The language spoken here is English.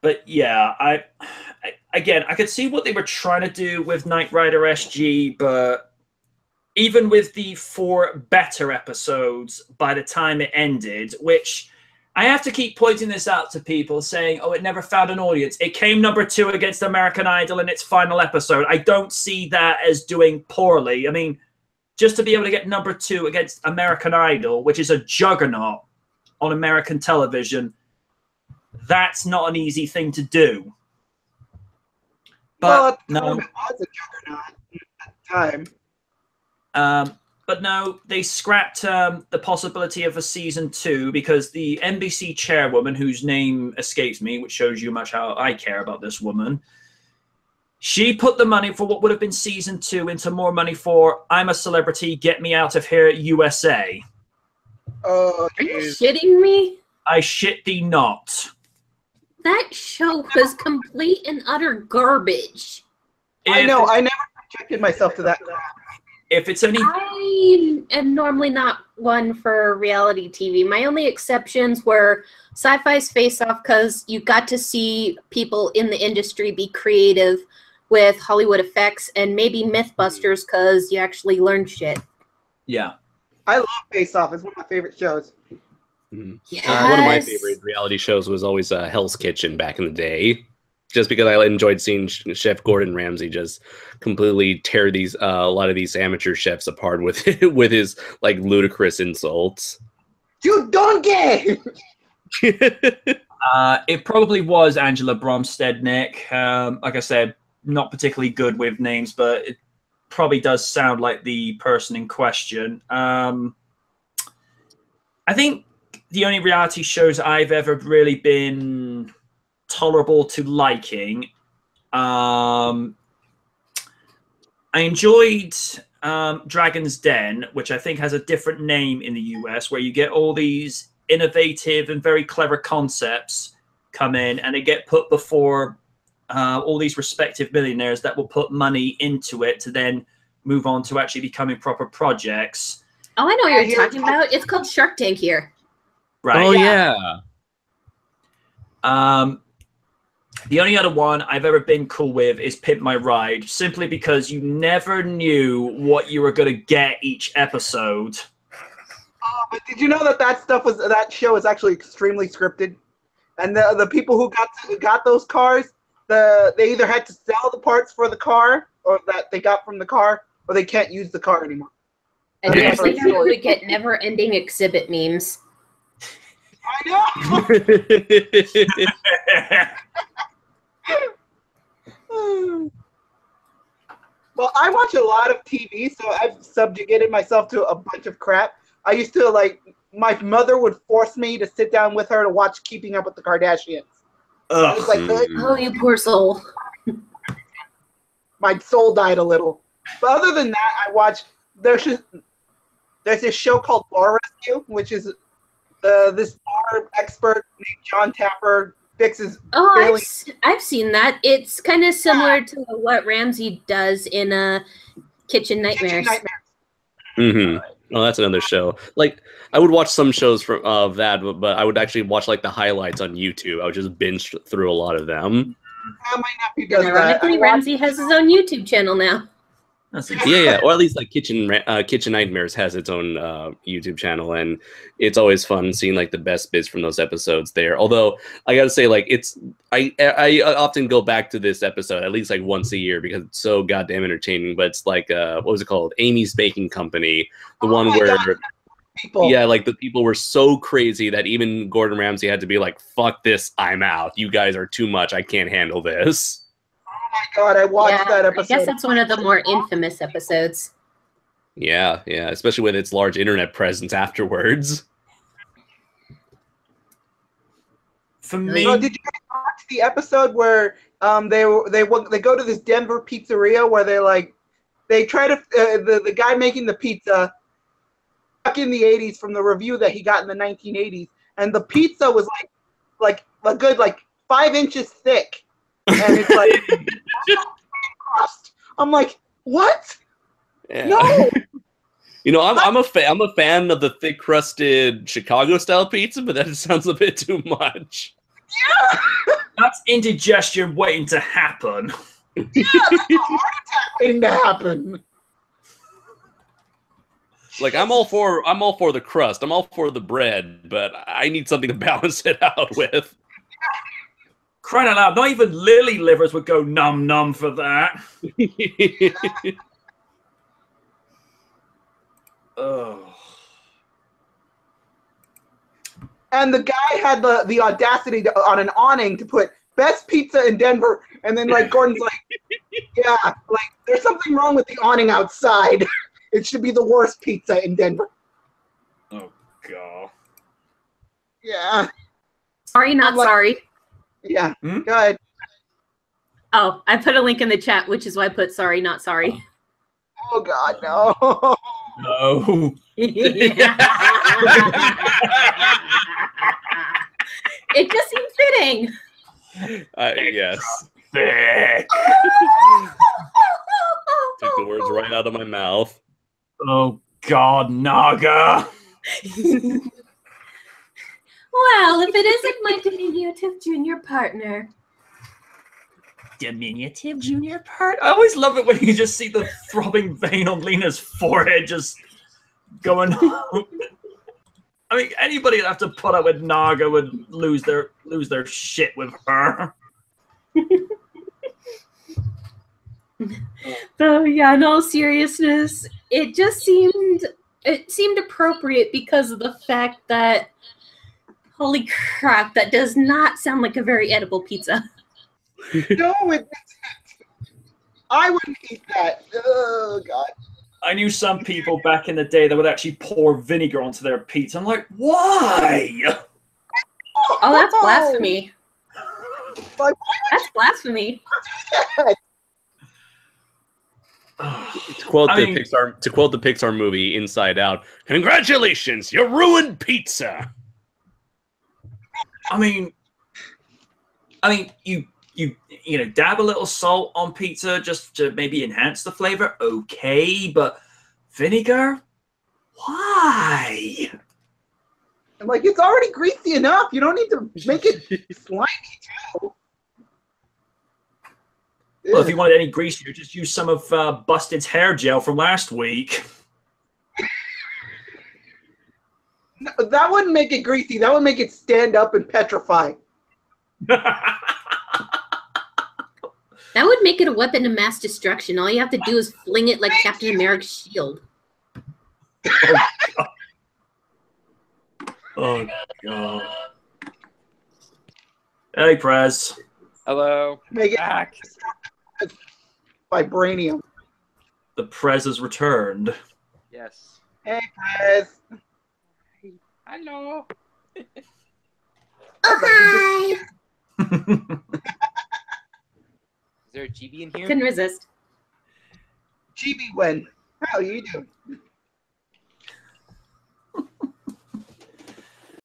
But yeah, again, I could see what they were trying to do with Knight Rider SG, but even with the 4 better episodes by the time it ended, which I have to keep pointing this out to people saying, oh, it never found an audience. It came number 2 against American Idol in its final episode. I don't see that as doing poorly. I mean, just to be able to get number 2 against American Idol, which is a juggernaut on American television, that's not an easy thing to do. But no, it was a juggernaut at the time. But no, they scrapped the possibility of a season 2 because the NBC chairwoman, whose name escapes me, which shows you much how I care about this woman, she put the money for what would have been season 2 into more money for I'm a Celebrity, Get Me Out of Here, USA. Oh, are you shitting me? I shit thee not. That show was complete and utter garbage. I know. I never subjected myself to that. If it's any... I am normally not one for reality TV. My only exceptions were Sci-Fi's Face Off because you got to see people in the industry be creative with Hollywood effects, and maybe Mythbusters because you actually learned shit. Yeah. I love Face Off. It's one of my favorite shows. Yes. One of my favorite reality shows was always Hell's Kitchen back in the day, just because I enjoyed seeing Chef Gordon Ramsay just completely tear these a lot of these amateur chefs apart with his like ludicrous insults. You donkey! It probably was Angela Bromstead, Nick. Like I said, not particularly good with names, but it probably does sound like the person in question. I think the only reality shows I've ever really been tolerable to liking, I enjoyed Dragon's Den, which I think has a different name in the US, where you get all these innovative and very clever concepts come in and they get put before all these respective millionaires that will put money into it to then move on to actually becoming proper projects. Oh, I know what you're talking about. It's called Shark Tank here. Right. Oh, yeah. The only other one I've ever been cool with is Pimp My Ride, simply because you never knew what you were going to get each episode. But did you know that show is actually extremely scripted, and the people who got those cars, they either had to sell the parts for the car or that they got from the car, or they can't use the car anymore. And you would get never-ending exhibit memes. I know. Well, I watch a lot of TV, so I've subjugated myself to a bunch of crap. I used to, my mother would force me to sit down with her to watch Keeping Up with the Kardashians. Ugh. Oh, you poor soul. My soul died a little. But other than that, I watch, there's this show called Bar Rescue, which is this bar expert named John Tapper fixes. Oh, I've seen that. It's kind of similar to what Ramsay does in Kitchen Nightmares. Mm-hmm. Oh, that's another show. Like, I would watch some shows from that, but I would actually watch like the highlights on YouTube. I would just binge through a lot of them. My nephew does that. Ironically, Ramsay has his own YouTube channel now. Yeah, or at least like Kitchen Nightmares has its own YouTube channel, and it's always fun seeing like the best bits from those episodes there. Although I gotta say, like, I often go back to this episode at least like once a year because it's so goddamn entertaining. But it's like what was it called? Amy's Baking Company, the one where like the people were so crazy that even Gordon Ramsay had to be like, "Fuck this, I'm out. You guys are too much. I can't handle this." Oh my god, I watched that episode. I guess that's one of the more infamous episodes. Yeah, especially with its large internet presence afterwards. For me, did you guys watch the episode where they go to this Denver pizzeria where they try to the guy making the pizza back in the 80s from the review that he got in the 1980s, and the pizza was like a good 5 inches thick. And it's like, I'm like, what? Yeah. No. You know, I'm a fan of the thick crusted Chicago style pizza, but that sounds a bit too much. That's indigestion waiting to happen. Yeah, that's a heart attack waiting to happen. Like I'm all for the crust. I'm all for the bread, but I need something to balance it out with. Crying out loud, not even lily livers would go num num for that. Oh. And the guy had the audacity to, on an awning to put best pizza in Denver, and then like Gordon's like, yeah, like there's something wrong with the awning outside. It should be the worst pizza in Denver. Oh god. Yeah. Sorry, not like- sorry. Yeah. Hmm? Go ahead. Oh, I put a link in the chat, which is why I put sorry, not sorry. Oh God, no. No. It just seemed fitting. Yes. Thick. Took the words right out of my mouth. Oh god, Naga. Well, if it isn't my diminutive junior partner. Diminutive junior part. I always love it when you just see the throbbing vein on Lena's forehead just going. I mean, anybody that have to put up with Naga would lose their shit with her. So yeah, in all seriousness, it seemed appropriate because of the fact that, holy crap, that does not sound like a very edible pizza. No, I wouldn't eat that. Oh God. I knew some people back in the day that would actually pour vinegar onto their pizza. I'm like, why? Oh, that's blasphemy. Like, That's blasphemy. To quote the Pixar movie Inside Out, congratulations, you ruined pizza. I mean, you know, dab a little salt on pizza just to maybe enhance the flavor. Okay, but vinegar? Why? I'm like, it's already greasy enough. You don't need to make it slimy too. Well, if you wanted any greasier, just use some of Busted's hair gel from last week. No, that wouldn't make it greasy. That would make it stand up and petrify. That would make it a weapon of mass destruction. All you have to do is fling it like Captain America's shield. Oh god. Hey, Prez. Hello. Make it Back. vibranium. The Prez has returned. Yes. Hey, Prez. Hello. Oh, hi! Is there a GB in here? Couldn't resist. GB Wen. How are you doing?